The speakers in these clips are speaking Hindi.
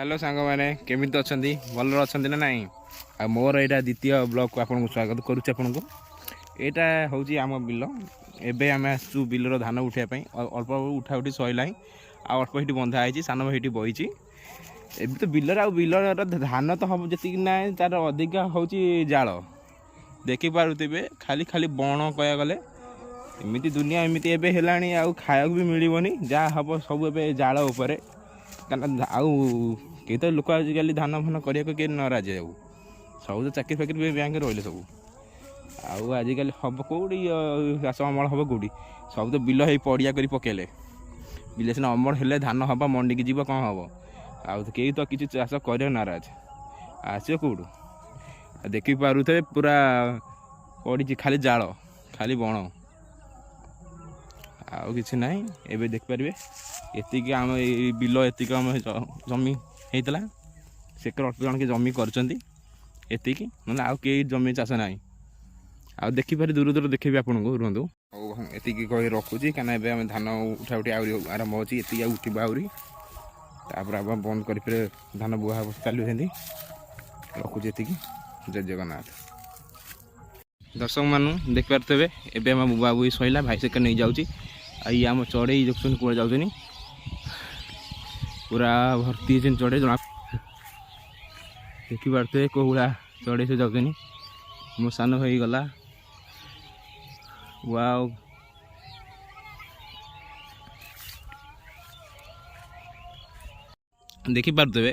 हेलो सांग मैंने केमी अच्छा भल अच्छा ना नाई आ मोर यहाँ द्वितीय ब्लॉग को आपको स्वागत करुच्ची आपको यहाँ हूँ आम बिल एवं आम आसु बिलर धान उठापी अल्प उठा उठी सरला अल्प ये बंधा है सान भाई बही एवं तो बिलर बिलर धान तो हम जी ना तार अधिका हूँ जाल देखिपे खाली खाली बण कह गले एमती दुनिया एमती है खाया भी मिलनी जहाँ हम सब ए जाल उपर कहीं तो लोक आजिकल धान फान करने नाराज आउ सब तो चाकरी फाकरी बैंक रही सब आजिकल हम कौटी चाष अमल हम कौटी सब तो बिल हो पड़िया कर पकेले बिल सीना अमल हेले धान हम मंडी की जीव कौन हम आउ कहीं तो किसी चाष कर नाराज आसो कौटू देखी पारे पूरा पड़ी खाली जाल खाली बण आउ कि ना एवं देखिपारे एतिक आम बिल एतिक आम जमी होता सेकर अल्प जन के जमी करती ना आउ कई जमी चाष ना आ देखिपारे दूर दूर देखी आपको रुहतु एतिक कही रखुची क्या आम धान उठा उठी आरंभ होती एति उठा आहरी तापर आप बंद कर धान बुआ चालू रखुची एति जय जगन्नाथ दर्शक मानू देखिपारे एवं आम बुआ बुई सरला भाई सेकर नहीं जाऊँगी ये आम चढ़ई देखुन कौन जाऊँ पूरा भर्ती चढ़ई जना देखिपारे कौ भाया चढ़ई से जाऊँ मो सान भाई गला वाओ देखिपारे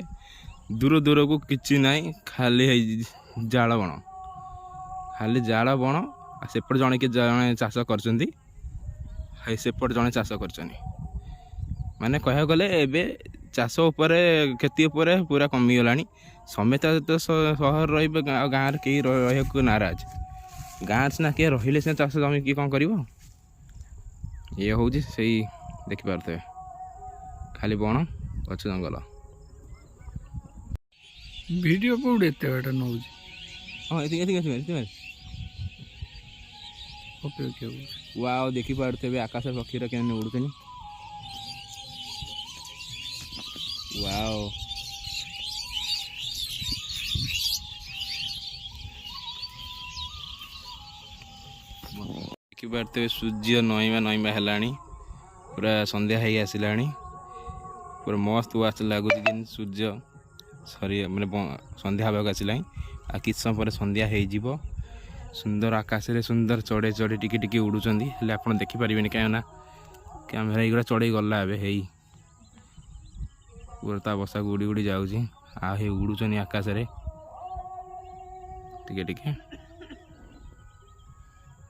दूर दूर को किसी ना खाली जाल बण खाली जाल बण सेपट जड़े कि जड़े चाष कर सेपट जड़े चाष कर माने कह गले एबे चाष उपर खेती उपर पूरा कमीगला समेत तो सहर रे गाँव कहीं रहा नाराज गाँव सीना किए रही सीना चाष जमी किए कौन कर ये हूँ से देखिपारे खाली बण गछ जंगल वीडियो कौट एत नौ हाँ ये ओके ओके वाओ देखिपारे आकाश पक्षी के उड़ुन वाओ देखिपारे सूर्य नईमा नईमा है पूरा संध्या हो आसला पूरा मस्त वाच लगुच जिन सूर्य सरी मैंने संध्या हाँ आसला आ कि समय पर संध्या हो सुंदर आकाश रे सुंदर चढ़े चढ़े टिके टिके उड़ुचंदी हेले आपण देखि परिबेनी कायना कैमेरा एगुड़ा चढ़ई गला एबे हेई पूरा बसा उड़ी उड़ी जाऊँ आ हे उड़ुचनी आकाश रे टिके टिके